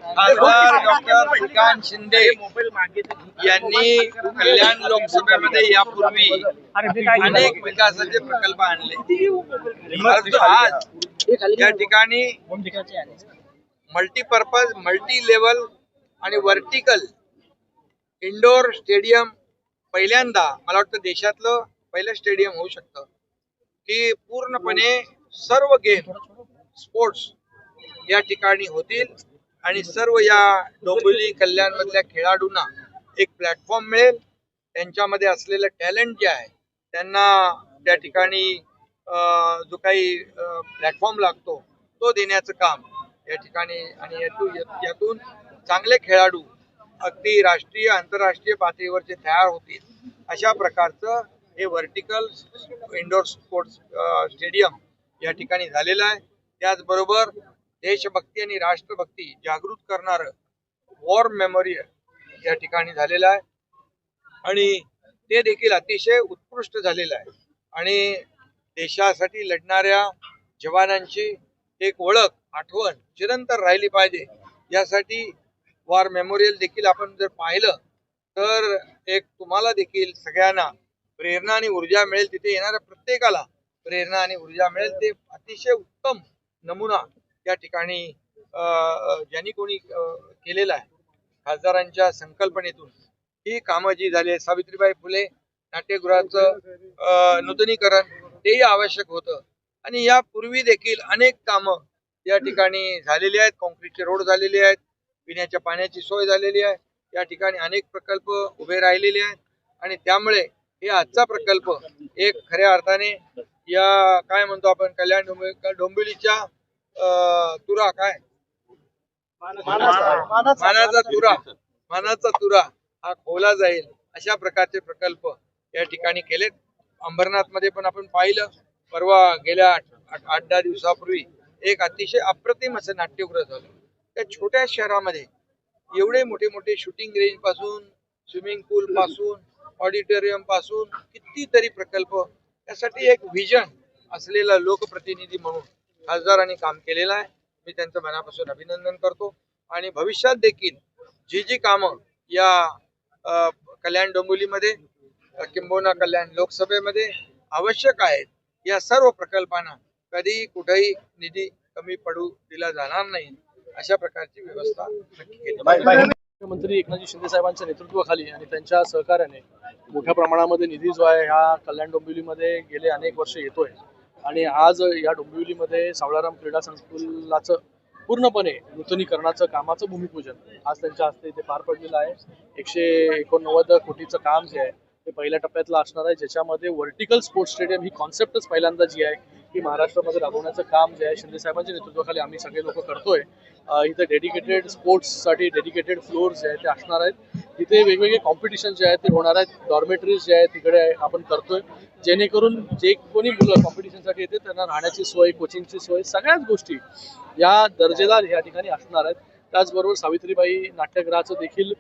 खासदार डॉक्टर श्रीकांत शिंदे यांनी कल्याण लोकसभेमध्ये यापूर्वी अनेक विकासाचे प्रकल्प आणले, परंतु आज या ठिकाणी मल्टीपर्पज, मल्टी लेवल आणि वर्टिकल इंडोर स्टेडियम पहिल्यांदा, मला वाटतं देशातलं पहिलं स्टेडियम होऊ शकतं की पूर्णपणे सर्व गेम स्पोर्ट्स या ठिकाणी होतील आणि सर्व या डोंबिवली कल्याण मधल्या खेळाडूंना एक प्लॅटफॉर्म मिळेल. त्यांच्यामध्ये असलेलं टॅलेंट जे आहे त्यांना त्या ठिकाणी जो काही प्लॅटफॉर्म लागतो तो देण्याचं काम या ठिकाणी, आणि यातून चांगले खेळाडू अगदी राष्ट्रीय आंतरराष्ट्रीय पातळीवरचे तयार होतील अशा प्रकारचं हे व्हर्टिकल इंडोर स्पोर्ट्स स्टेडियम या ठिकाणी झालेलं आहे. त्याचबरोबर देशभक्ती आणि राष्ट्रभक्ती जागृत करणारं वॉर मेमोरियल या ठिकाणी झालेलं आहे आणि ते देखील अतिशय उत्कृष्ट झालेलं आहे. आणि देशासाठी लढणाऱ्या जवानांची एक ओळख, आठवण चिरंतर राहिली पाहिजे यासाठी वॉर मेमोरियल देखील आपण जर पाहिलं तर एक तुम्हाला देखील सगळ्यांना प्रेरणा आणि ऊर्जा मिळेल. तिथे येणाऱ्या प्रत्येकाला प्रेरणा आणि ऊर्जा मिळेल. ते अतिशय उत्तम नमुना या ठिकाणी ज्यांनी कोणी केलेला आहे, खासदारांच्या संकल्पनेतून ही कामं जी झाली, सावित्रीबाई फुले नाट्यगृहाचं नूतनीकरण तेही आवश्यक होतं आणि यापूर्वी देखील अनेक कामं या ठिकाणी झालेली आहेत. कॉन्क्रीटचे रोड झालेले आहेत, पिण्याच्या पाण्याची सोय झालेली आहे, या ठिकाणी अनेक प्रकल्प उभे राहिलेले आहेत आणि त्यामुळे हे आजचा प्रकल्प एक खऱ्या अर्थाने या काय म्हणतो आपण कल्याण डोंबिवलीच्या तुरा काय मानाचा तुरा हा खोला जाईल अशा प्रकारचे प्रकल्प या ठिकाणी केलेत. अंबरनाथ मध्ये पण आपण पाहिलं, परवा गेल्या 8-10 दिवसापूर्वी एक अतिशय अप्रतिम असं नाट्यगृह झालं. त्या छोट्या शहरामध्ये एवढे मोठे मोठे शूटिंग रेंज पासून, स्विमिंग पूल पासून, ऑडिटोरियम पासून कितीतरी प्रकल्प, त्यासाठी एक व्हिजन असलेला लोकप्रतिनिधी म्हणून खासदारांनी काम केलेलं आहे. मी त्यांचं मनापासून अभिनंदन करतो आणि भविष्यात देखील जी कामं या कल्याण डोंबिवलीमध्ये किंबहुना कल्याण लोकसभेमध्ये आवश्यक आहेत, या सर्व प्रकल्पांना कधी कुठेही निधी कमी पडू दिला जाणार नाही अशा प्रकारची व्यवस्था नक्की केली. मुख्यमंत्री एकनाथजी शिंदे साहेबांच्या नेतृत्वाखाली आणि त्यांच्या सहकार्याने मोठ्या प्रमाणामध्ये निधी जो आहे ह्या कल्याण डोंबिवलीमध्ये गेले अनेक वर्ष येतोय आणि आज या डोंबिवलीमध्ये सावळाराम क्रीडा संकुलाचं पूर्णपणे नूतनीकरणाचं कामाचं भूमिपूजन आज त्यांच्या हस्ते इथे पार पडलेलं आहे. 189 कोटीचं काम जे आहे ते पहिल्या टप्प्यातलं असणार आहे, ज्याच्यामध्ये व्हर्टिकल स्पोर्ट्स स्टेडियम ही कॉन्सेप्टच पहिल्यांदा जी आहे की महाराष्ट्रामध्ये राबवण्याचं काम जे आहे शिंदे साहेबांच्या नेतृत्वाखाली आम्ही सगळे लोक करतोय. इथे डेडिकेटेड स्पोर्ट्ससाठी डेडिकेटेड फ्लोअर्स जे आहेत ते असणार आहेत. तिथे वेगवेगळे कॉम्पिटिशन जे आहेत ते होणार आहेत. डॉर्मेटरीज जे आहेत तिकडे आपण करतोय, जेणेकरून जे कोणी मुलं कॉम्पिटिशनसाठी येते त्यांना राहण्याची सोय, कोचिंगची सोय, सगळ्याच गोष्टी या दर्जेदार या ठिकाणी असणार आहेत. त्याचबरोबर सावित्रीबाई नाट्यगृहाचं देखील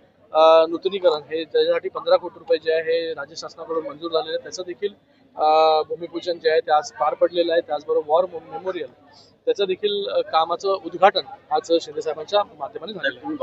नूतनीकरण हे त्याच्यासाठी 15 कोटी रुपये जे आहे हे राज्य शासनाकडून मंजूर झालेलं आहे, त्याचं देखील भूमिपूजन जे आहे ते आज पार पडलेलं आहे. त्याचबरोबर वॉर मेमोरियल त्याचं देखील कामाचं उद्घाटन आज शिंदे साहेबांच्या माध्यमाने झालेलं आहे.